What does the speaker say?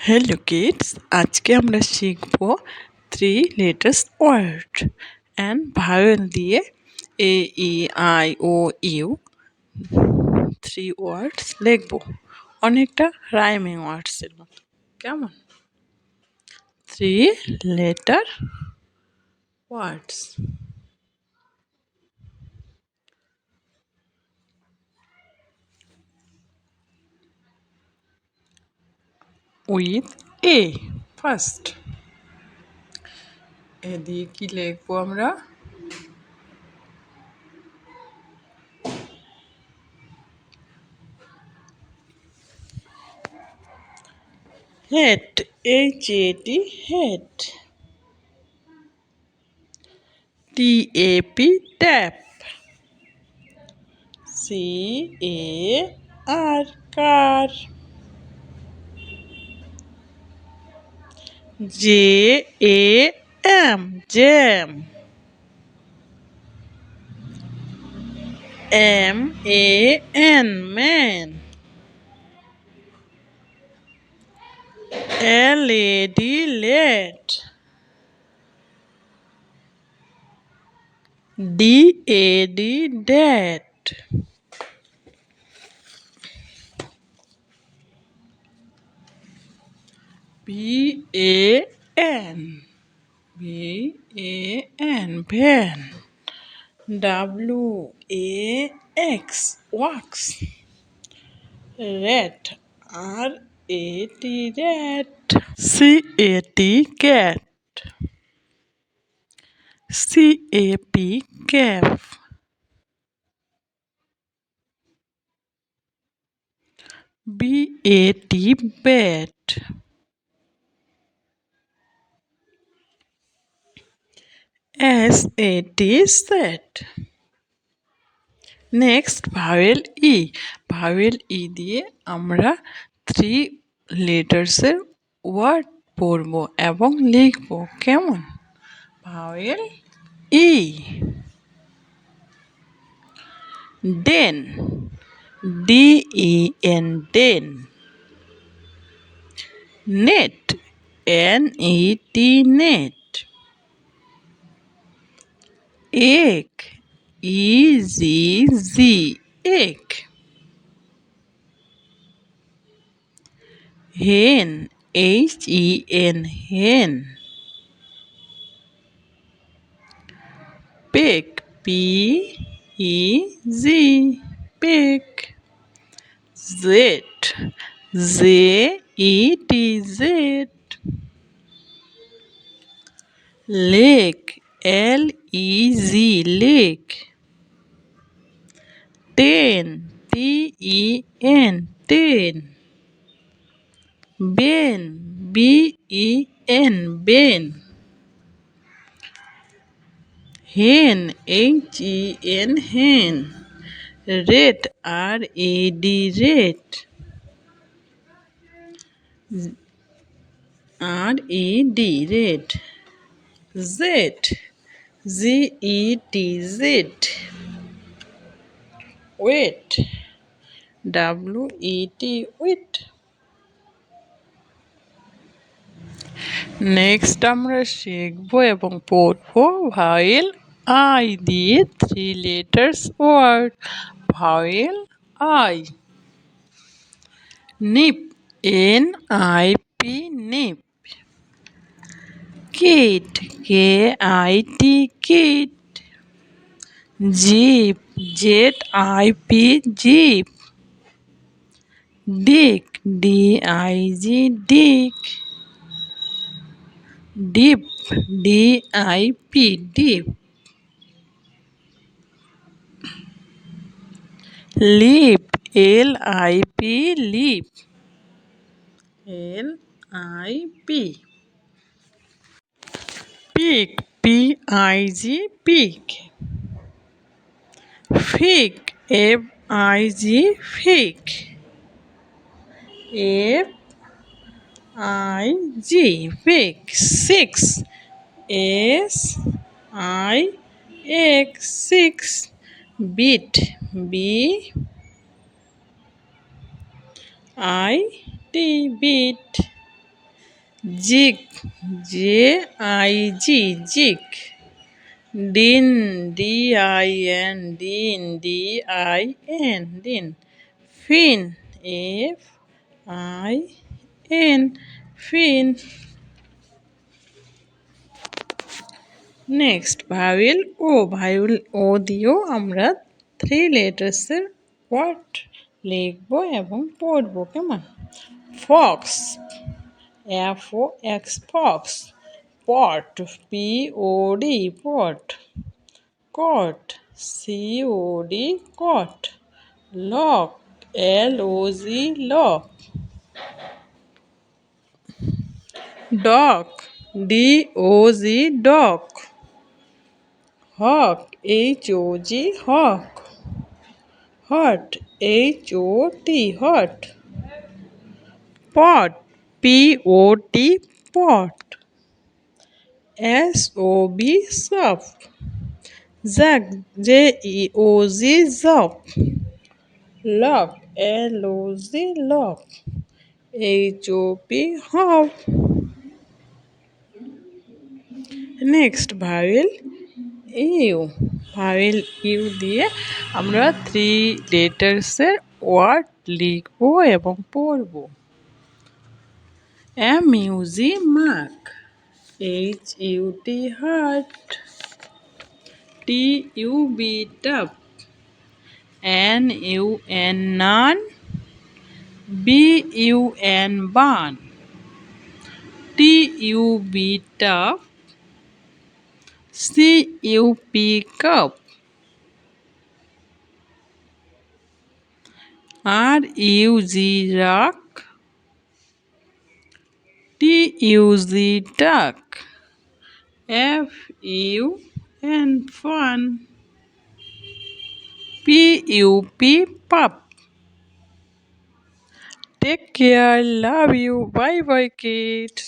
Hello kids, আজকে আমরা শিখব 3 লেটার্স ওয়ার্ড অ্যান্ড ভাওয়েল দিয়ে এ ই আই ও ইউ 3 ওয়ার্ডস লিখব। অনেকটা রাইমিং ওয়ার্ডসের মতো। কেমন? 3 letter words with A. First A দিয়ে কি লিখবো আমরা? Had, H-A-D, had. T-A-P, tap. C-A-R, car. J-A-M, jam. M-A-N, man. L-A-D, lad. D-A-D, dad. B-A-N, B-A-N, van. W-A-X, wax. Rat, R-A-T, rat. C-A-T, cat. C-A-P, calf. B-A-T, bat. S-A-T, set. Next vowel E. Vowel E দিয়ে আমরা 3 লেটার্সের word পড়ব এবং লিখব। কেমন? Vowel E. Den, D-E-N, den. Net, N-E-T, net. Egg, E-G-G, egg. Hen, H-E-N, hen. Pig, P-E-G, pig. Zit, Z-E-T, zit. Lake, L-E-G, lake. Ten, T-E-N, ten. Ben, B-E-N, ben. Hen, H-E-N, hen. Red, R-A-D, red. R-E-D, red. Z, Z-E-T, zit. Wet, W-E-T, wet. Next আমরা শিখব এবং পড়ব vowel I দিয়ে 3 letters word. Vowel I. Nip, N-I-P, nip. Kit, K-I-T, kit. Zip, Z-I-P, zip. Dig, D-I-G, dig. Dip, D-I-P, dip. Lip, L-I-P, lip. L-I-P। Pig, P-I-G, pig. Fig, F-I-G, fig. F-I-G, fig. Six, S-I-X, six. Bit, B-I-T, bit. Jig, Jig, jig. Din, Din, Din. Fin, Fin, fin. Next vowel O দিয়েও আমরা 3 লেটার্সের word লিখবো এবং পড়বো, কেমন? Fox, Fox, পট, পট, কট, কট, lock, lock, doc, doc, হক, হক, hot, hot, পট, পট, সব, Jack, jug, lock, lock, হব। Next you vowel you দিয়ে আমরা 3 লেটার্সের ওয়ার্ড লিখবো এবং পড়বো। মাক, heart, top, naan, bun, top, cup, ruck, duck, fun, pup. Take care, love you, bye bye kids.